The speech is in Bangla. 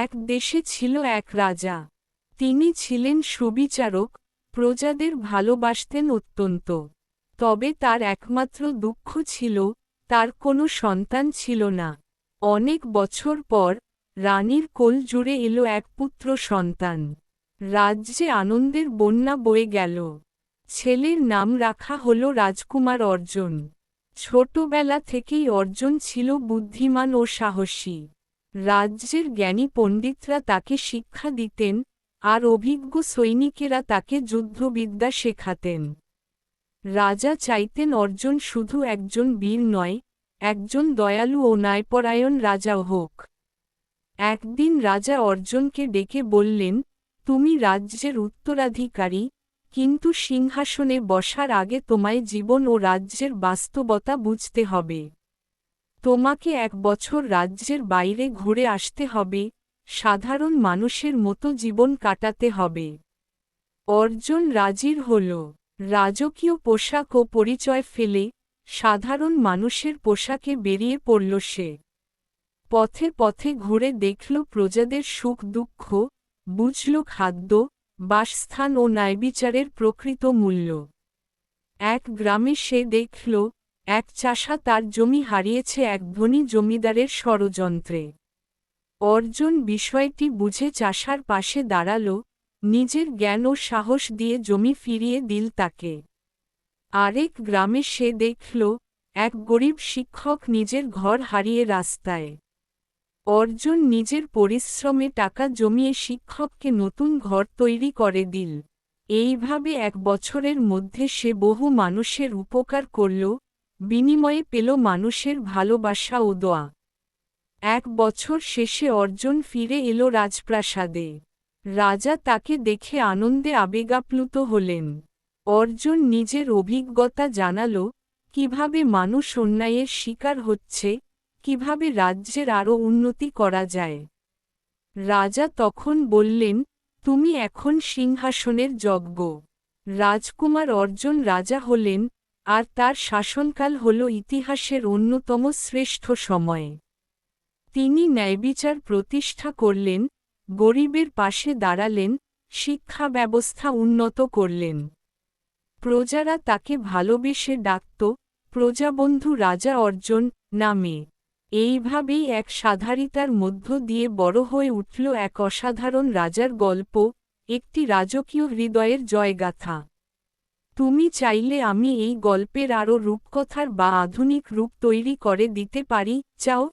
এক দেশে ছিল এক রাজা। তিনি ছিলেন সুবিচারক, প্রজাদের ভালোবাসতেন অত্যন্ত। তবে তার একমাত্র দুঃখ ছিল, তার কোনো সন্তান ছিল না। অনেক বছর পর, রানীর কোল জুড়ে এলো এক পুত্র সন্তান। রাজ্যে আনন্দের বন্যা বয়ে গেল। ছেলের নাম রাখা হল রাজকুমার অর্জুন। ছোটবেলা থেকেই অর্জুন ছিল বুদ্ধিমান ও সাহসী। রাজ্যের জ্ঞানী পণ্ডিতরা তাকে শিক্ষা দিতেন, আর অভিজ্ঞ সৈনিকেরা তাকে যুদ্ধবিদ্যা শেখাতেন। রাজা চাইতেন অর্জুন শুধু একজন বীর নয়, একজন দয়ালু ও ন্যায়পরায়ণ রাজা হোক। একদিন রাজা অর্জুনকে ডেকে বললেন, তুমি রাজ্যের উত্তরাধিকারী, কিন্তু সিংহাসনে বসার আগে তোমায় জীবন ও রাজ্যের বাস্তবতা বুঝতে হবে। তোমাকে 1 বছর রাজ্যের বাইরে ঘুরে আসতে হবে, সাধারণ মানুষের মতো জীবন কাটাতে হবে। অর্জুন রাজির হল। রাজকীয় পোশাক ও পরিচয় ফেলে, সাধারণ মানুষের পোশাকে বেরিয়ে পড়ল সে। পথে পথে ঘুরে দেখল প্রজাদের সুখ দুঃখ, বুঝল খাদ্য, বাসস্থান ও ন্যায়বিচারের প্রকৃত মূল্য। এক গ্রামে সে দেখল, এক চাষা তার জমি হারিয়েছে এক ধনী জমিদারের ষড়যন্ত্রে। অর্জুন বিষয়টি বুঝে চাষার পাশে দাঁড়াল, নিজের জ্ঞান ও সাহস দিয়ে জমি ফিরিয়ে দিল তাকে। আরেক গ্রামে সে দেখল, এক গরিব শিক্ষক নিজের ঘর হারিয়ে রাস্তায়। অর্জুন নিজের পরিশ্রমে টাকা জমিয়ে শিক্ষককে নতুন ঘর তৈরি করে দিল। এইভাবে 1 বছরের মধ্যে সে বহু মানুষের উপকার করল, বিনিময়ে পেল মানুষের ভালোবাসা ও দোয়া। 1 বছর শেষে অর্জুন ফিরে এলো রাজপ্রাসাদে। রাজা তাকে দেখে আনন্দে আবেগাপ্লুত হলেন। অর্জুন নিজের অভিজ্ঞতা জানাল, কিভাবে মানুষ অন্যায়ের শিকার হচ্ছে, কিভাবে রাজ্যের আরও উন্নতি করা যায়। রাজা তখন বললেন, তুমি এখন সিংহাসনের যোগ্য। রাজকুমার অর্জুন রাজা হলেন, আর তার শাসনকাল হল ইতিহাসের অন্যতম শ্রেষ্ঠ সময়। তিনি ন্যায়বিচার প্রতিষ্ঠা করলেন, গরিবের পাশে দাঁড়ালেন, শিক্ষা ব্যবস্থা উন্নত করলেন। প্রজারা তাকে ভালোবেসে ডাকত, প্রজাবন্ধু রাজা অর্জুন নামে। এইভাবেই এক সাধারিতার মধ্য দিয়ে বড় হয়ে উঠল এক অসাধারণ রাজার গল্প, একটি রাজকীয় হৃদয়ের জয়গাথা। তুমি চাইলে আমি এই গল্পের আরও রূপকথার বা আধুনিক রূপ তৈরি করে দিতে পারি, চাও?